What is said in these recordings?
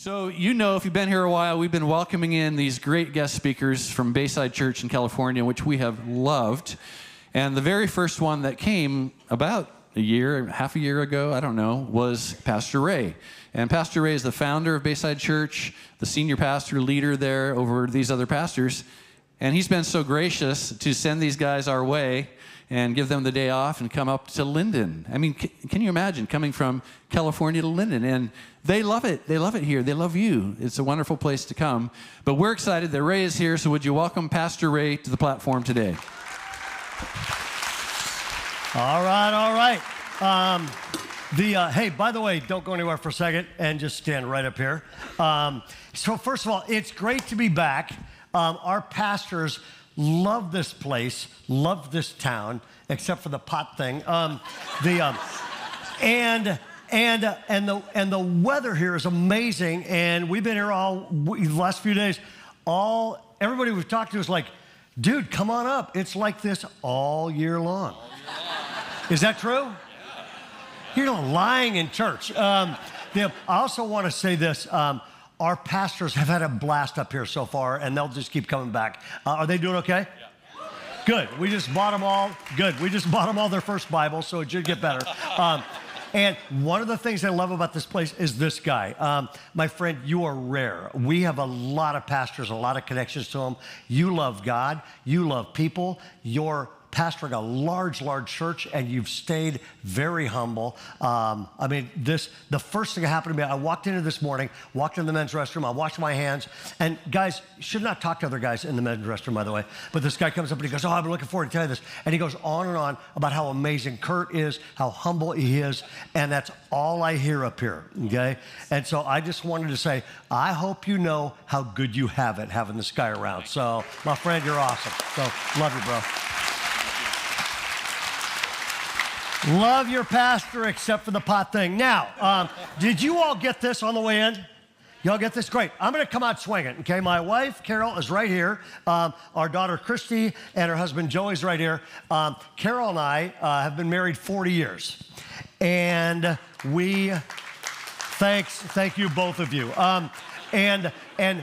So, you know, if you've been here a while, we've been welcoming in these great guest speakers from Bayside Church in California, which we have loved. And the very first one that came about half a year ago, I don't know, was Pastor Ray. And Pastor Ray is the founder of Bayside Church, the senior pastor, leader there over these other pastors. And he's been so gracious to send these guys our way and give them the day off and come up to Linden. I mean, can you imagine coming from California to Linden? And they love it. They love it here. They love you. It's a wonderful place to come. But we're excited that Ray is here, so would you welcome Pastor Ray to the platform today? All right. Hey, by the way, don't go anywhere for a second and just stand right up here. So first of all, it's great to be back. Our pastors love this place, love this town, except for the pot thing. And the weather here is amazing. And we've been here the last few days. Everybody we've talked to is like, dude, come on up. It's like this all year long. Is that true? You're not lying in church. I also want to say this. Our pastors have had a blast up here so far, and they'll just keep coming back. Are they doing okay? Yeah. Good. We just bought them all. Good. We just bought them all their first Bible, so it should get better. And one of the things I love about this place is this guy. My friend, you are rare. We have a lot of pastors, a lot of connections to them. You love God. You love people. You're pastoring a large church, and you've stayed very humble. The first thing that happened to me, I walked into this morning, walked in the men's restroom, I washed my hands, and guys, should not talk to other guys in the men's restroom, by the way, but this guy comes up and he goes, I've been looking forward to telling you this, and he goes on and on about how amazing Kurt is, how humble he is, and that's all I hear up here, okay? And so I just wanted to say, I hope you know how good you have it, having this guy around. So, my friend, you're awesome. So, love you, bro. Love your pastor, except for the pot thing. Now, did you all get this on the way in? Y'all get this? Great. I'm going to come out swinging, okay? My wife, Carol, is right here. Our daughter, Christy, and her husband, Joey's right here. Carol and I have been married 40 years. And thank you, both of you. And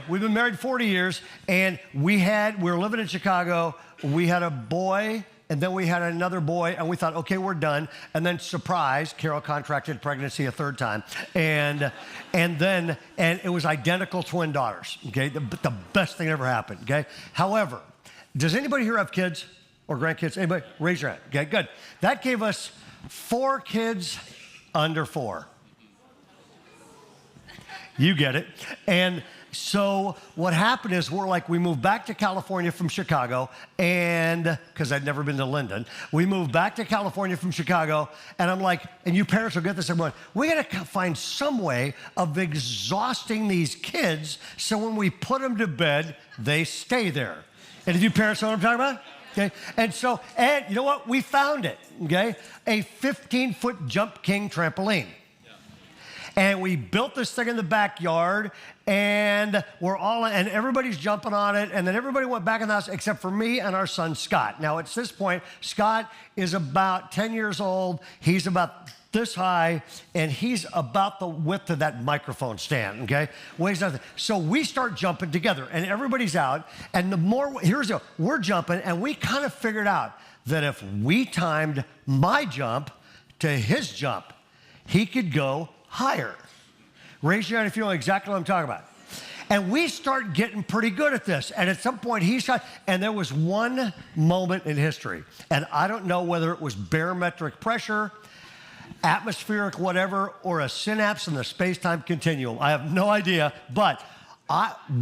we've been married 40 years, and we were living in Chicago. We had a boy, and then we had another boy, and we thought, okay, we're done. And then, surprise, Carol contracted pregnancy a third time. And it was identical twin daughters, okay? The best thing that ever happened, okay? However, does anybody here have kids or grandkids? Anybody? Raise your hand. Okay, good. That gave us 4 kids under 4. You get it. And so what happened is we moved back to California from Chicago, and because I'd never been to Linden, we moved back to California from Chicago, and I'm like, and you parents will get this, I'm going, we got to find some way of exhausting these kids so when we put them to bed, they stay there. And did you parents know what I'm talking about? Okay, and you know what? We found it, okay? A 15-foot Jump King trampoline. And we built this thing in the backyard, and everybody's jumping on it, and then everybody went back in the house except for me and our son, Scott. Now, at this point, Scott is about 10 years old. He's about this high, and he's about the width of that microphone stand, okay? Weighs nothing. So we start jumping together, and everybody's out, and we're jumping, and we kind of figured out that if we timed my jump to his jump, he could go higher. Raise your hand if you know exactly what I'm talking about. And we start getting pretty good at this. And at some point he shot, and there was one moment in history, and I don't know whether it was barometric pressure, atmospheric whatever, or a synapse in the space-time continuum. I have no idea, but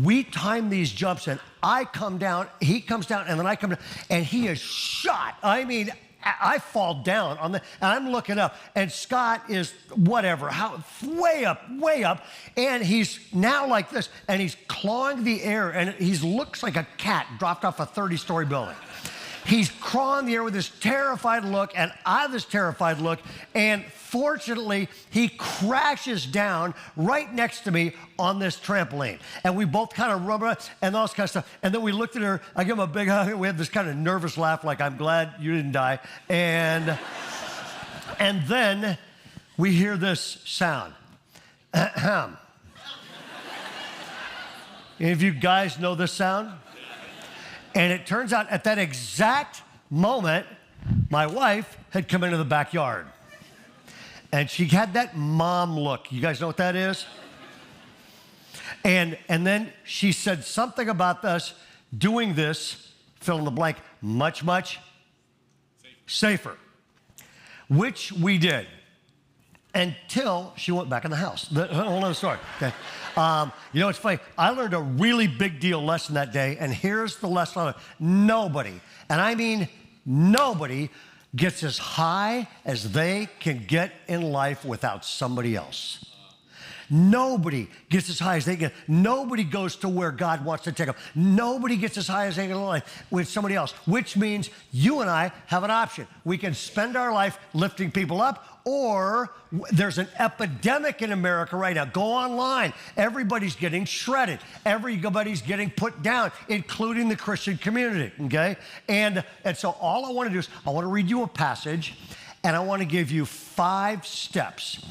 we time these jumps, and I come down, he comes down, and then I come down, and he is shot. I mean, I fall down and I'm looking up, and Scott is way up, and he's now like this, and he's clawing the air, and he looks like a cat dropped off a 30-story building. He's clawing the air with this terrified look, and I have this terrified look, and fortunately, he crashes down right next to me on this trampoline. And we both kind of rub it and all this kind of stuff. And then we looked at her, I give him a big hug, and we had this kind of nervous laugh like, I'm glad you didn't die. And then we hear this sound. Any of you guys know this sound? And it turns out at that exact moment, my wife had come into the backyard. And she had that mom look. You guys know what that is? And then she said something about us doing this, fill in the blank, much, much safer. Which we did. Until she went back in the house. Whole other story. Okay. You know, it's funny. I learned a really big deal lesson that day, and here's the lesson on it. Nobody, and I mean nobody, gets as high as they can get in life without somebody else. Nobody gets as high as they get. Nobody goes to where God wants to take them. Nobody gets as high as they can in life with somebody else, which means you and I have an option. We can spend our life lifting people up, or there's an epidemic in America right now. Go online. Everybody's getting shredded. Everybody's getting put down, including the Christian community, okay? And so all I want to do is I want to read you a passage, and I want to give you 5 steps.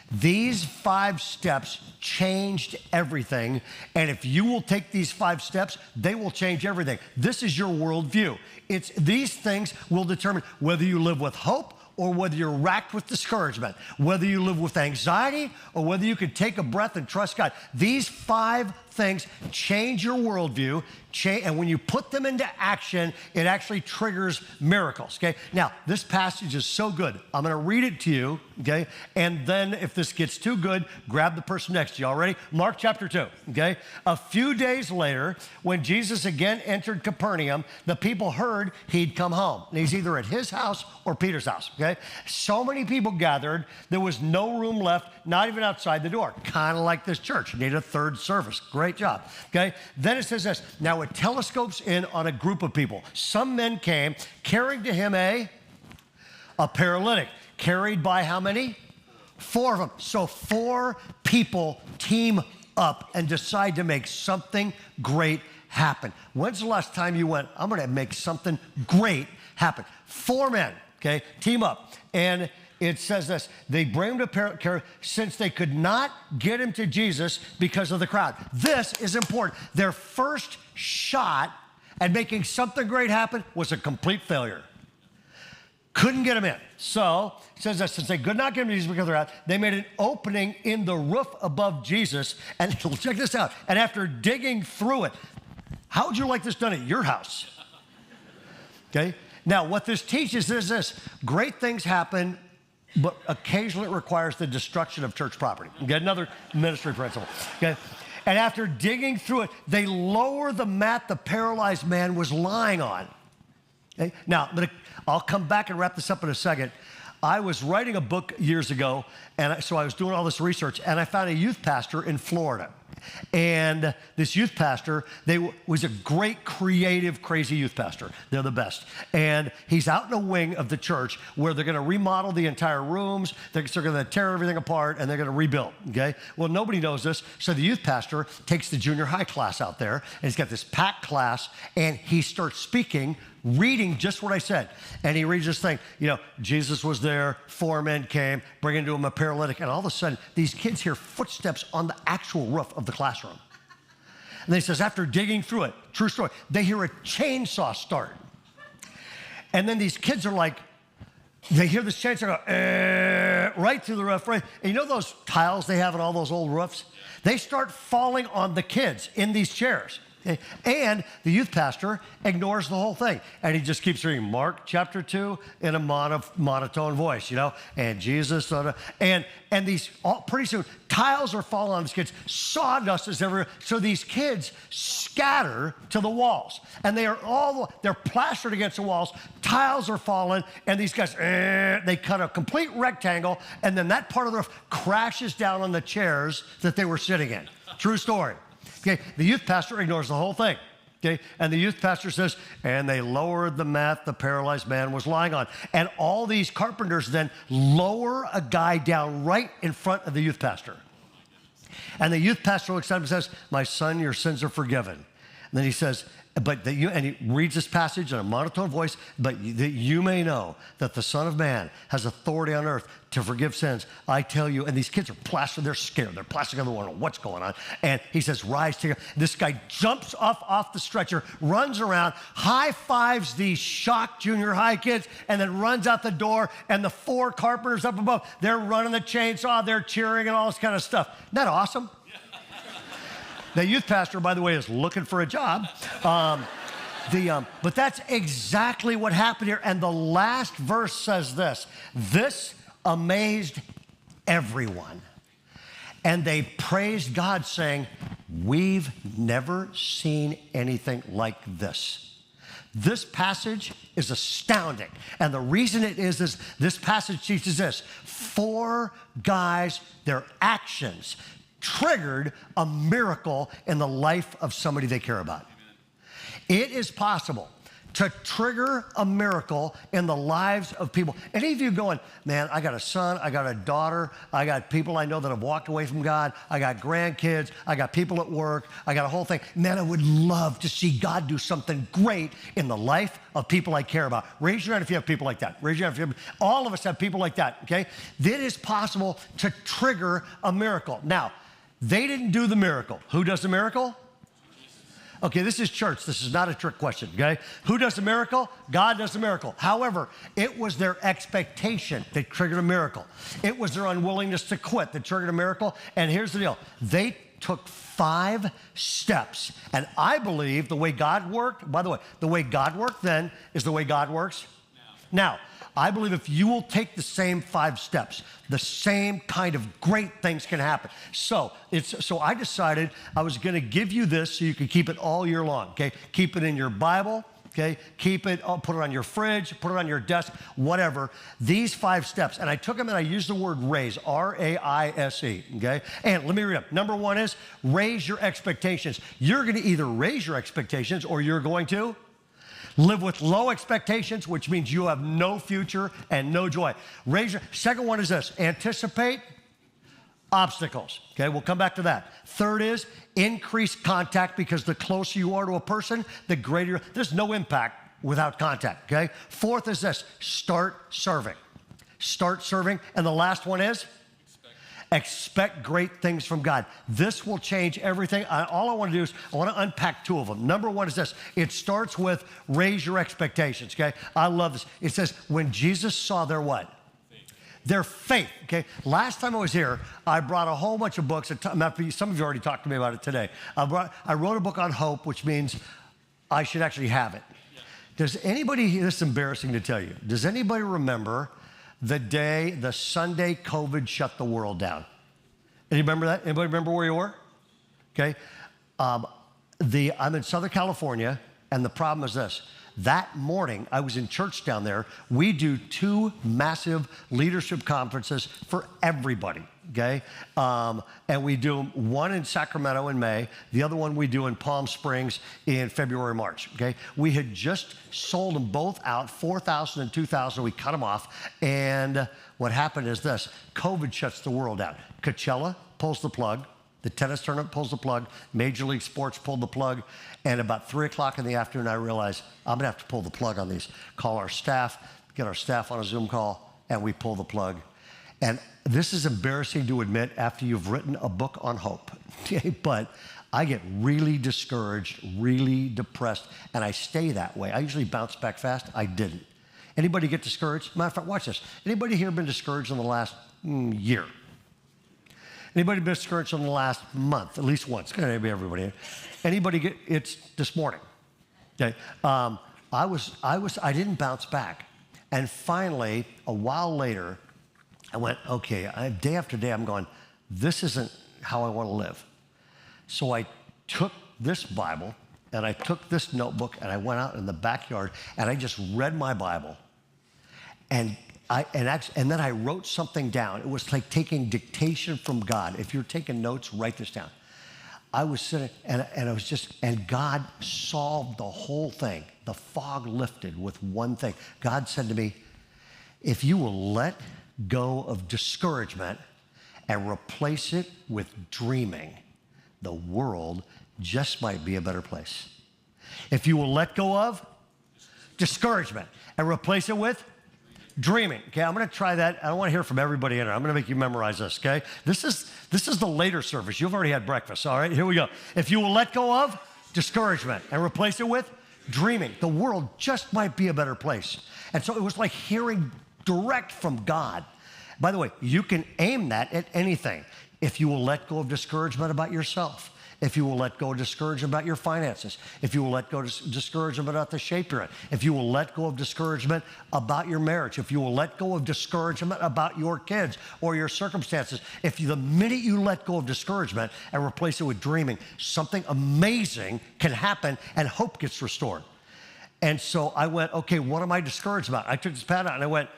These 5 steps changed everything, and if you will take these 5 steps, they will change everything. This is your worldview. These things will determine whether you live with hope or whether you're racked with discouragement, whether you live with anxiety or whether you can take a breath and trust God. These 5 things change your worldview, and when you put them into action, it actually triggers miracles, okay? Now, this passage is so good. I'm going to read it to you, okay? And then if this gets too good, grab the person next to you. All ready? Mark chapter 2, okay? A few days later, when Jesus again entered Capernaum, the people heard he'd come home. And he's either at his house or Peter's house, okay? So many people gathered, there was no room left, not even outside the door. Kind of like this church. Need a 3rd service. Great job, okay? Then it says this. Now, it telescopes in on a group of people. Some men came carrying to him a paralytic. Carried by how many? 4 of them. So 4 people team up and decide to make something great happen. When's the last time you went, I'm going to make something great happen? 4 men, okay, team up. And it says this, they bring him to paralytic since they could not get him to Jesus because of the crowd. This is important. Their first shot at making something great happen was a complete failure. Couldn't get him in. So, it says that since they could not get him to Jesus because of the crowd, they made an opening in the roof above Jesus. And check this out. And after digging through it, how would you like this done at your house? Okay? Now, what this teaches is this. Great things happen, but occasionally it requires the destruction of church property. Get another ministry principle, okay? And after digging through it, they lower the mat the paralyzed man was lying on. Okay? Now, I'll come back and wrap this up in a second. I was writing a book years ago, and so I was doing all this research, and I found a youth pastor in Florida. And this youth pastor, was a great, creative, crazy youth pastor. They're the best. And he's out in a wing of the church where they're going to remodel the entire rooms. They're going to tear everything apart, and they're going to rebuild, okay? Well, nobody knows this. So the youth pastor takes the junior high class out there, and he's got this packed class, and he starts speaking, reading just what I said. And he reads this thing, you know, Jesus was there, 4 men came, bringing to him a paralytic, and all of a sudden, these kids hear footsteps on the actual roof of the classroom. And he says, after digging through it, true story, they hear a chainsaw start. And then these kids are like, they hear this chainsaw go, right through the roof, right? And you know those tiles they have on all those old roofs? They start falling on the kids in these chairs. And the youth pastor ignores the whole thing. And he just keeps reading Mark chapter 2 in a monotone voice, you know, and Jesus, and these, pretty soon, tiles are falling on these kids. Sawdust is everywhere. So these kids scatter to the walls. And they're plastered against the walls. Tiles are falling. And these guys, they cut a complete rectangle. And then that part of the roof crashes down on the chairs that they were sitting in. True story. Okay, the youth pastor ignores the whole thing. Okay, and the youth pastor says, and they lowered the mat the paralyzed man was lying on. And all these carpenters then lower a guy down right in front of the youth pastor. And the youth pastor looks at him and says, my son, your sins are forgiven. And then he says, and he reads this passage in a monotone voice, but that you may know that the Son of Man has authority on earth to forgive sins. I tell you, and these kids are plastered, they're scared. They're plastered together, wondering what's going on. And he says, rise to you. This guy jumps off the stretcher, runs around, high fives these shocked junior high kids, and then runs out the door, and the 4 carpenters up above, they're running the chainsaw, they're cheering and all this kind of stuff. Isn't that awesome? The youth pastor, by the way, is looking for a job. But that's exactly what happened here. And the last verse says this: this amazed everyone. And they praised God, saying, we've never seen anything like this. This passage is astounding. And the reason it is this passage teaches this: 4 guys, their actions triggered a miracle in the life of somebody they care about. Amen. It is possible to trigger a miracle in the lives of people. Any of you going, man, I got a son, I got a daughter, I got people I know that have walked away from God, I got grandkids, I got people at work, I got a whole thing. Man, I would love to see God do something great in the life of people I care about. Raise your hand if you have people like that. Raise your hand if you have, all of us have people like that, okay? It is possible to trigger a miracle. Now, they didn't do the miracle. Who does the miracle? Okay, this is church. This is not a trick question, okay? Who does the miracle? God does the miracle. However, it was their expectation that triggered a miracle. It was their unwillingness to quit that triggered a miracle. And here's the deal. They took 5 steps. And I believe the way God worked, by the way, the way God worked then is the way God works now. I believe if you will take the same 5 steps, the same kind of great things can happen. So I decided I was going to give you this so you could keep it all year long, okay? Keep it in your Bible, okay? Keep it, put it on your fridge, put it on your desk, whatever. These 5 steps, and I took them and I used the word raise, R-A-I-S-E, okay? And let me read them. Number 1 is raise your expectations. You're going to either raise your expectations or you're going to live with low expectations, which means you have no future and no joy. Second one is this: anticipate obstacles. Okay, we'll come back to that. Third is increase contact, because the closer you are to a person, the greater. There's no impact without contact. Okay. Fourth is this: start serving. Start serving. And the last one is expect great things from God. This will change everything. All I want to do is I want to unpack 2 of them. Number 1 is this. It starts with raise your expectations, okay? I love this. It says, when Jesus saw their what? Faith. Their faith, okay? Last time I was here, I brought a whole bunch of books. Some of you already talked to me about it today. I wrote a book on hope, which means I should actually have it. Yeah. Does anybody, this is embarrassing to tell you, does anybody remember the Sunday COVID shut the world down? Anybody remember that? Anybody remember where you were? Okay. I'm in Southern California, and the problem is this. That morning, I was in church down there. We do 2 massive leadership conferences for everybody, okay? And we do one in Sacramento in May, the other one we do in Palm Springs in February, March, okay? We had just sold them both out, 4,000 and 2,000. We cut them off, and what happened is this: COVID shuts the world down. Coachella pulls the plug. The tennis tournament pulls the plug. Major League Sports pulled the plug. And about 3 o'clock in the afternoon, I realized I'm going to have to pull the plug on these. Call our staff, get our staff on a Zoom call, and we pull the plug. And this is embarrassing to admit after you've written a book on hope. But I get really discouraged, really depressed, and I stay that way. I usually bounce back fast. I didn't. Anybody get discouraged? Matter of fact, watch this. Anybody here been discouraged in the last year? Anybody been discouraged in the last month? At least once. Maybe everybody. Anybody it's this morning. Okay. I didn't bounce back. And finally, a while later, I went, okay, day after day, I'm going, this isn't how I want to live. So I took this Bible and I took this notebook and I went out in the backyard and I just read my Bible. And then I wrote something down. It was like taking dictation from God. If you're taking notes, write this down. I was sitting, and God solved the whole thing. The fog lifted with one thing. God said to me, if you will let go of discouragement and replace it with dreaming, the world just might be a better place. If you will let go of discouragement and replace it with dreaming. Okay, I'm going to try that. I don't want to hear from everybody in it. I'm going to make you memorize this, okay? This is the later service. You've already had breakfast, all right? Here we go. If you will let go of discouragement and replace it with dreaming, the world just might be a better place. And so it was like hearing direct from God. By the way, you can aim that at anything. If you will let go of discouragement about yourself, if you will let go of discouragement about your finances, if you will let go of discouragement about the shape you're in, if you will let go of discouragement about your marriage, if you will let go of discouragement about your kids or your circumstances, the minute you let go of discouragement and replace it with dreaming, something amazing can happen and hope gets restored. And so I went, okay, what am I discouraged about? I took this pad out and I went,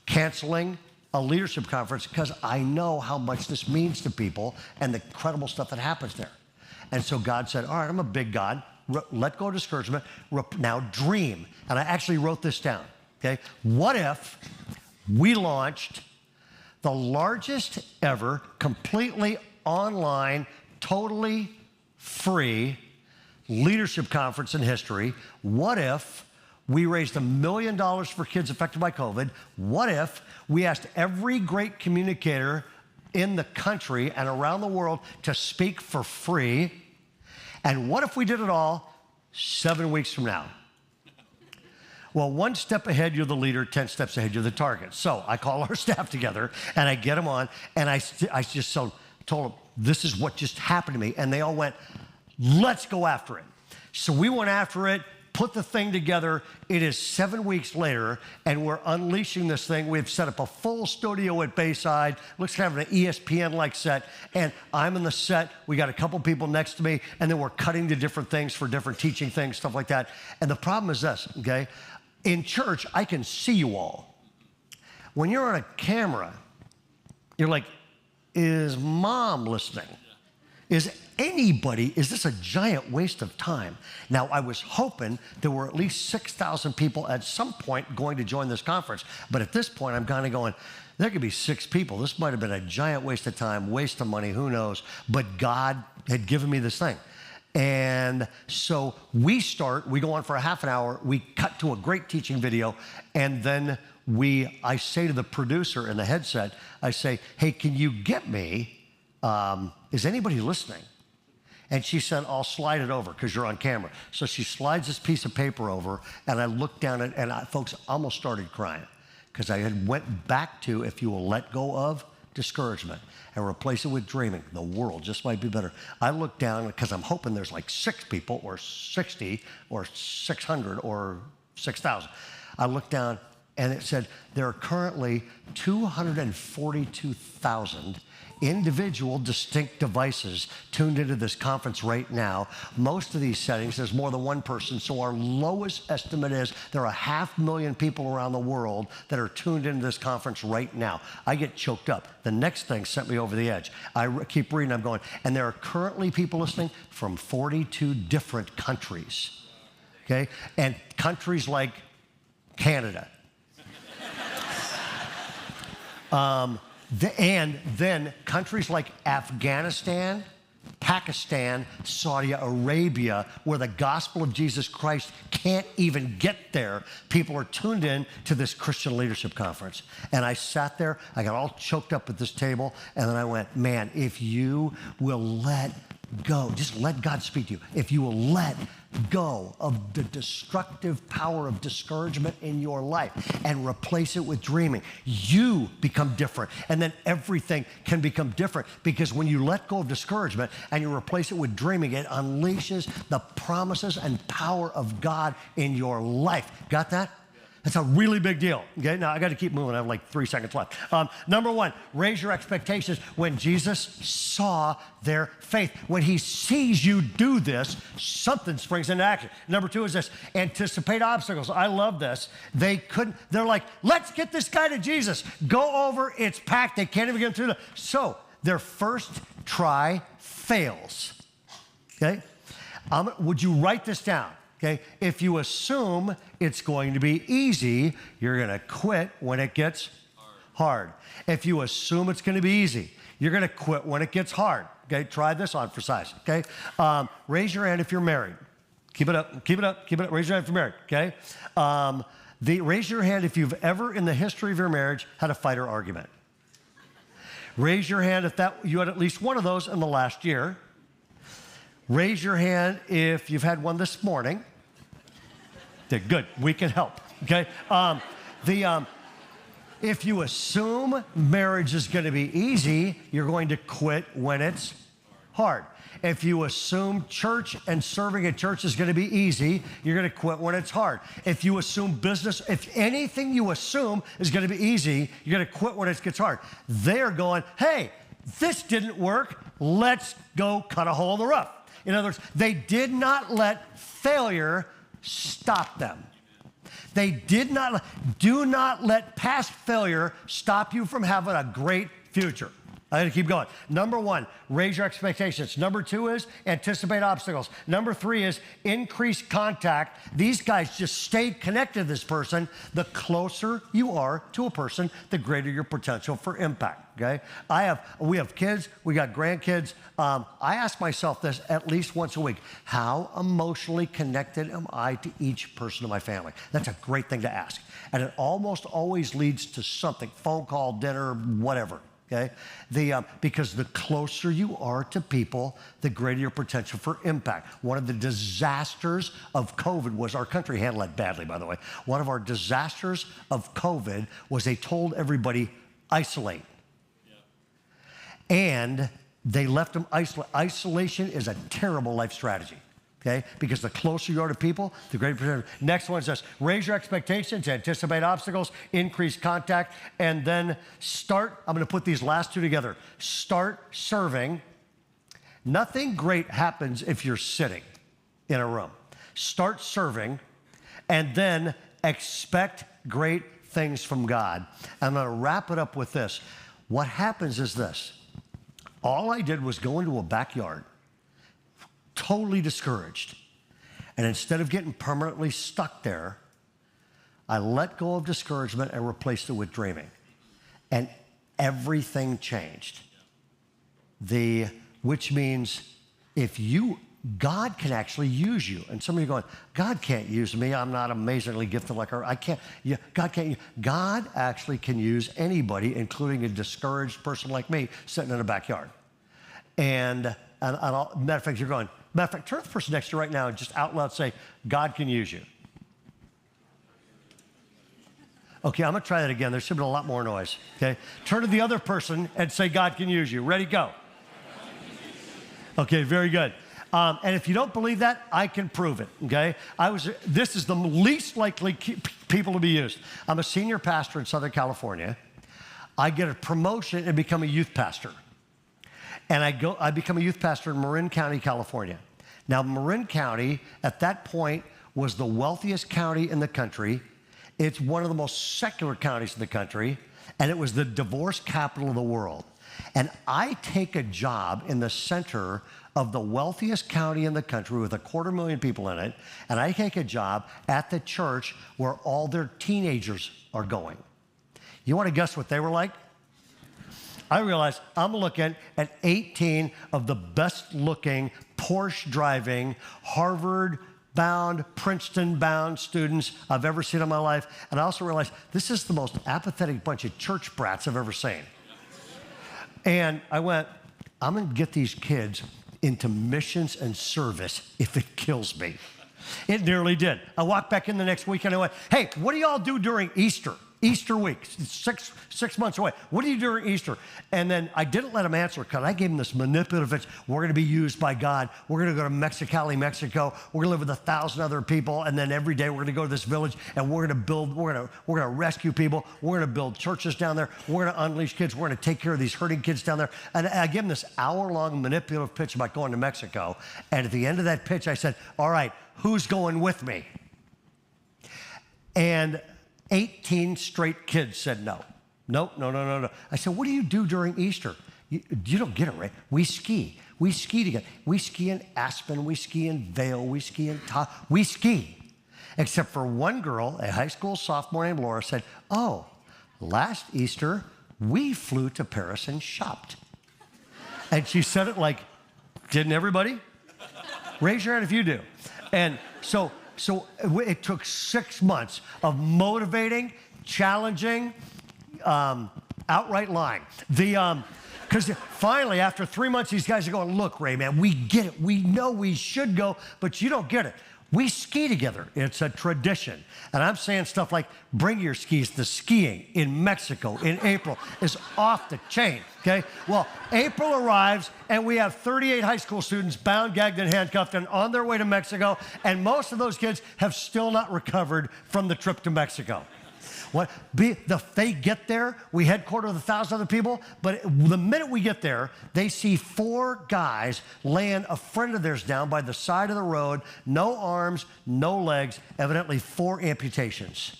canceling a leadership conference because I know how much this means to people and the incredible stuff that happens there. And so God said, all right, I'm a big God. Let go of discouragement. Now dream. And I actually wrote this down, okay? What if we launched the largest ever, completely online, totally free leadership conference in history? What if we raised $1 million for kids affected by COVID? What if we asked every great communicator in the country and around the world to speak for free? And what if we did it all 7 weeks from now? Well, 1 step ahead, you're the leader. 10 steps ahead, you're the target. So I call our staff together and I get them on and I just told them, this is what just happened to me. And they all went, let's go after it. So we went after it, put the thing together. It is 7 weeks later, and we're unleashing this thing. We've set up a full studio at Bayside. Looks kind of an ESPN-like set, and I'm in the set. We got a couple people next to me, and then we're cutting to different things for different teaching things, stuff like that. And the problem is this, okay? In church, I can see you all. When you're on a camera, you're like, is mom listening? Is this a giant waste of time? Now, I was hoping there were at least 6,000 people at some point going to join this conference. But at this point, I'm kind of going, there could be 6 people. This might have been a giant waste of time, waste of money, who knows? But God had given me this thing. And so we go on for a half an hour, we cut to a great teaching video, and then I say to the producer in the headset, I say, hey, can you get me, is anybody listening? And she said, I'll slide it over because you're on camera. So she slides this piece of paper over, and I looked down at it, and folks almost started crying because I had went back to, if you will let go of discouragement and replace it with dreaming, the world just might be better. I looked down because I'm hoping there's like 6 people or 60 or 600 or 6,000. I looked down, and it said there are currently 242,000 individual distinct devices tuned into this conference right now. Most of these settings, there's more than one person, so our lowest estimate is there are 500,000 people around the world that are tuned into this conference right now. I get choked up. The next thing sent me over the edge. I keep reading, I'm going, and there are currently people listening from 42 different countries, okay? And countries like Canada. And then countries like Afghanistan, Pakistan, Saudi Arabia, where the gospel of Jesus Christ can't even get there, people are tuned in to this Christian leadership conference. And I sat there, I got all choked up at this table, and then I went, man, if you will let go, just let God speak to you. If you will let go of the destructive power of discouragement in your life and replace it with dreaming, you become different. And then everything can become different, because when you let go of discouragement and you replace it with dreaming, it unleashes the promises and power of God in your life. Got that? That's a really big deal. Okay, now I got to keep moving. I have like 3 seconds left. Number 1, raise your expectations. When Jesus saw their faith, when he sees you do this, something springs into action. Number 2 is this: anticipate obstacles. I love this. They're like, let's get this guy to Jesus. Go over, it's packed. They can't even get through so their first try fails. Okay, would you write this down? Okay, if you assume it's going to be easy, you're going to quit when it gets hard. If you assume it's going to be easy, you're going to quit when it gets hard. Okay, try this on for size. Okay, raise your hand if you're married. Keep it up, keep it up, keep it up. Raise your hand if you're married, okay? Raise your hand if you've ever in the history of your marriage had a fight or argument. Raise your hand if you had at least one of those in the last year. Raise your hand if you've had one this morning. Good, we can help, okay? If you assume marriage is going to be easy, you're going to quit when it's hard. If you assume church and serving at church is going to be easy, you're going to quit when it's hard. If you assume business, if anything you assume is going to be easy, you're going to quit when it gets hard. They're going, hey, this didn't work. Let's go cut a hole in the roof. In other words, they did not let failure stop them. They do not let past failure stop you from having a great future. I'm going to keep going. Number one, raise your expectations. Number two is anticipate obstacles. Number three is increase contact. These guys just stayed connected to this person. The closer you are to a person, the greater your potential for impact, okay? We have kids. We got grandkids. I ask myself this at least once a week. How emotionally connected am I to each person in my family? That's a great thing to ask. And it almost always leads to something, phone call, dinner, whatever. Okay? Because the closer you are to people, the greater your potential for impact. One of the disasters of COVID was, our country handled it badly, by the way. One of our disasters of COVID was they told everybody, isolate. Yeah. And they left them isolate. Isolation is a terrible life strategy. Okay? Because the closer you are to people, the greater potential. Next one is this: raise your expectations, anticipate obstacles, increase contact, and then start. I'm going to put these last two together. Start serving. Nothing great happens if you're sitting in a room. Start serving, and then expect great things from God. I'm going to wrap it up with this. What happens is this. All I did was go into a backyard, totally discouraged. And instead of getting permanently stuck there, I let go of discouragement and replaced it with dreaming. And everything changed. Which means God can actually use you. And some of you are going, God can't use me. I'm not amazingly gifted like her. God actually can use anybody, including a discouraged person like me sitting in a backyard. Matter of fact, you're going, matter of fact, turn to the person next to you right now and just out loud say, God can use you. Okay, I'm going to try that again. There should be a lot more noise, okay? Turn to the other person and say, God can use you. Ready, go. Okay, very good. And if you don't believe that, I can prove it, okay? This is the least likely people to be used. I'm a senior pastor in Southern California. I get a promotion and become a youth pastor. And I become a youth pastor in Marin County, California. Now, Marin County, at that point, was the wealthiest county in the country. It's one of the most secular counties in the country, and it was the divorce capital of the world. And I take a job in the center of the wealthiest county in the country with 250,000 people in it, and I take a job at the church where all their teenagers are going. You want to guess what they were like? I realized I'm looking at 18 of the best-looking, Porsche-driving, Harvard-bound, Princeton-bound students I've ever seen in my life. And I also realized this is the most apathetic bunch of church brats I've ever seen. And I went, I'm going to get these kids into missions and service if it kills me. It nearly did. I walked back in the next week and I went, hey, what do y'all do during Easter? Easter week, six months away. What do you do during Easter? And then I didn't let him answer because I gave him this manipulative, we're going to be used by God. We're going to go to Mexicali, Mexico. We're going to live with 1,000 other people. And then every day we're going to go to this village and we're going to rescue people. We're going to build churches down there. We're going to unleash kids. We're going to take care of these hurting kids down there. And I gave him this hour-long manipulative pitch about going to Mexico. And at the end of that pitch, I said, all right, who's going with me? And 18 straight kids said no. No. I said, what do you do during Easter? You don't get it, right? We ski. We ski together. We ski in Aspen. We ski in Vail. We ski in we ski. Except for one girl, a high school sophomore named Laura, said, oh, last Easter, we flew to Paris and shopped. And she said it like, didn't everybody? Raise your hand if you do. And so it took 6 months of motivating, challenging, outright lying. Because finally, after 3 months, these guys are going, look, Ray, man, we get it. We know we should go, but you don't get it. We ski together. It's a tradition. And I'm saying stuff like, bring your skis. The skiing in Mexico in April is off the chain, okay? Well, April arrives, and we have 38 high school students bound, gagged, and handcuffed and on their way to Mexico, and most of those kids have still not recovered from the trip to Mexico. They get there, we headquarter with 1,000 other people, but the minute we get there, they see 4 guys laying a friend of theirs down by the side of the road, no arms, no legs, evidently 4 amputations.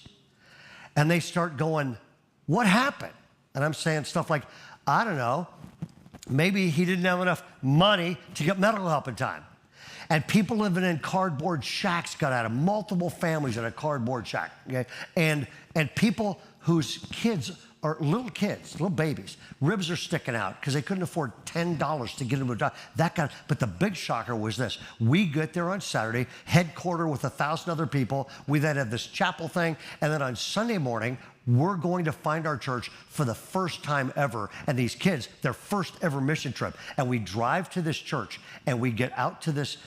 And they start going, what happened? And I'm saying stuff like, I don't know, maybe he didn't have enough money to get medical help in time. And people living in cardboard shacks got out of multiple families in a cardboard shack, okay? And people whose kids are little kids, little babies, ribs are sticking out because they couldn't afford $10 to get them to a doctor. But the big shocker was this. We get there on Saturday, headquarter with 1,000 other people. We then have this chapel thing. And then on Sunday morning, we're going to find our church for the first time ever. And these kids, their first ever mission trip. And we drive to this church and we get out this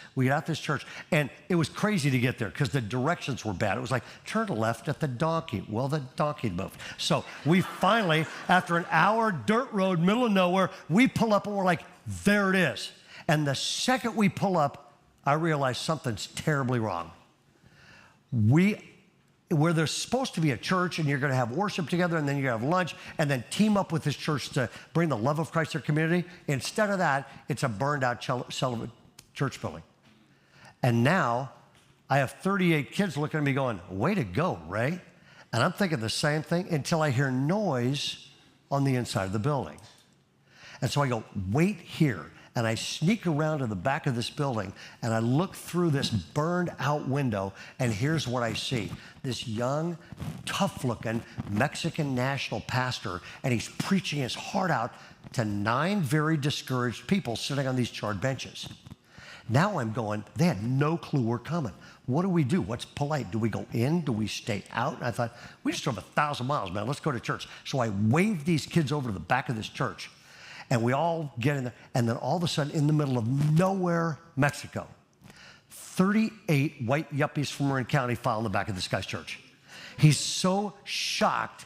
church. And it was crazy to get there because the directions were bad. It was like, turn left at the donkey. Well, the donkey moved. So we finally, after an hour dirt road, middle of nowhere, we pull up and we're like, there it is. And the second we pull up, I realize something's terribly wrong. Where there's supposed to be a church and you're going to have worship together and then you're going to have lunch and then team up with this church to bring the love of Christ to their community. Instead of that, it's a burned out church building. And now I have 38 kids looking at me going, way to go, Ray. And I'm thinking the same thing until I hear noise on the inside of the building. And so I go, wait here. And I sneak around to the back of this building, and I look through this burned-out window, and here's what I see. This young, tough-looking Mexican national pastor, and he's preaching his heart out to 9 very discouraged people sitting on these charred benches. Now I'm going, they had no clue we're coming. What do we do? What's polite? Do we go in? Do we stay out? And I thought, we just drove 1,000 miles, man. Let's go to church. So I waved these kids over to the back of this church. And we all get in there, and then all of a sudden, in the middle of nowhere, Mexico, 38 white yuppies from Marin County file in the back of this guy's church. He's so shocked,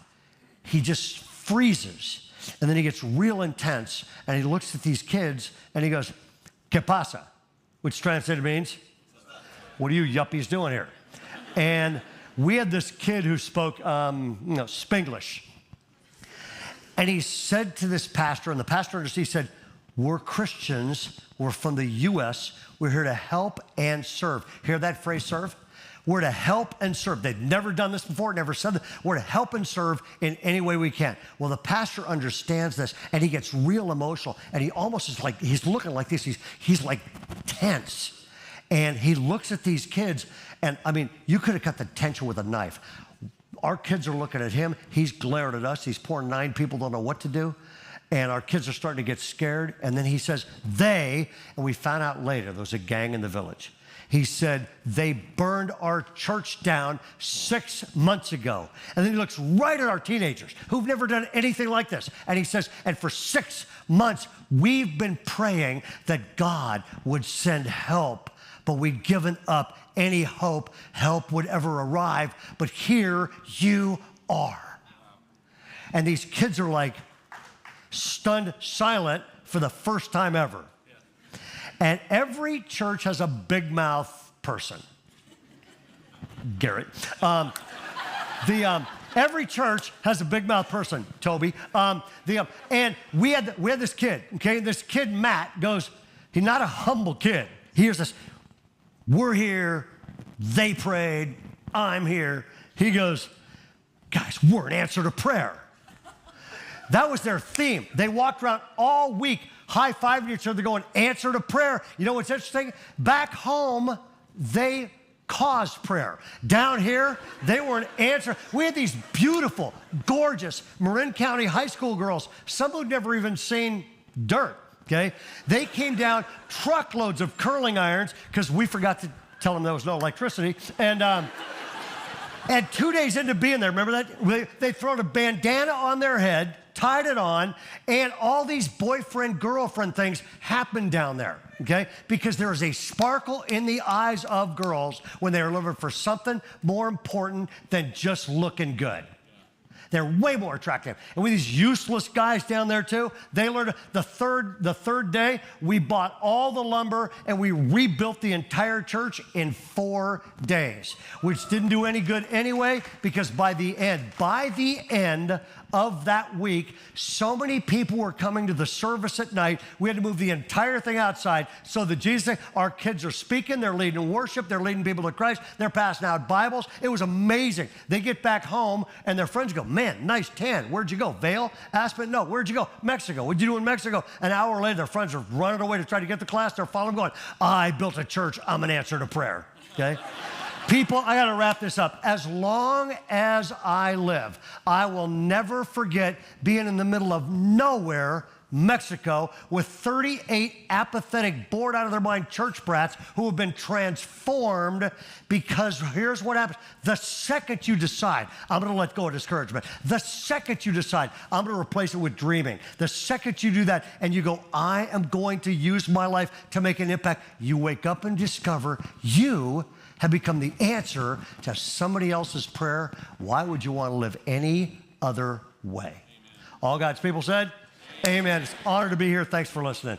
he just freezes. And then he gets real intense, and he looks at these kids, and he goes, ¿Qué pasa? Which translated means, what are you yuppies doing here? And we had this kid who spoke Spanglish. And he said to this pastor, and the pastor understood, he said, we're Christians, we're from the U.S., we're here to help and serve. Hear that phrase, serve? We're to help and serve. They'd never done this before, never said that. We're to help and serve in any way we can. Well, the pastor understands this, and he gets real emotional, and he almost is like, he's looking like this, he's like tense. And he looks at these kids, and I mean, you could have cut the tension with a knife. Our kids are looking at him. He's glaring at us. These poor 9 people don't know what to do. And our kids are starting to get scared. And then he says, and we found out later, there was a gang in the village. He said, they burned our church down 6 months ago. And then he looks right at our teenagers who've never done anything like this. And he says, and for 6 months, we've been praying that God would send help, but we'd given up any hope help would ever arrive, but here you are. And these kids are like stunned silent for the first time ever. And every church has a big mouth person. Garrett. Every church has a big mouth person, Toby. And we had this kid, okay? This kid, Matt, goes, he's not a humble kid. He hears this, we're here, they prayed, I'm here. He goes, guys, we're an answer to prayer. That was their theme. They walked around all week high-fiving each other going, answer to prayer. You know what's interesting? Back home, they caused prayer. Down here, they were an answer. We had these beautiful, gorgeous Marin County high school girls, some who'd never even seen dirt. Okay? They came down, truckloads of curling irons, because we forgot to tell them there was no electricity. And 2 days into being there, remember that? They thrown a bandana on their head, tied it on, and all these boyfriend-girlfriend things happened down there, okay? Because there is a sparkle in the eyes of girls when they are looking for something more important than just looking good. They're way more attractive. And with these useless guys down there too, they learned the third day, we bought all the lumber and we rebuilt the entire church in 4 days, which didn't do any good anyway, because by the end of that week, so many people were coming to the service at night, we had to move the entire thing outside so that Jesus, our kids are speaking, they're leading worship, they're leading people to Christ, they're passing out Bibles. It was amazing. They get back home and their friends go, man, nice tan. Where'd you go? Vail? Aspen? No. Where'd you go? Mexico. What'd you do in Mexico? An hour later, their friends are running away to try to get to class. They're following going, I built a church. I'm an answer to prayer. Okay? People, I got to wrap this up. As long as I live, I will never forget being in the middle of nowhere, Mexico, with 38 apathetic, bored out of their mind church brats who have been transformed, because here's what happens. The second you decide, I'm going to let go of discouragement. The second you decide, I'm going to replace it with dreaming. The second you do that and you go, I am going to use my life to make an impact, you wake up and discover you have become the answer to somebody else's prayer. Why would you want to live any other way? Amen. All God's people said, amen. It's an honor to be here. Thanks for listening.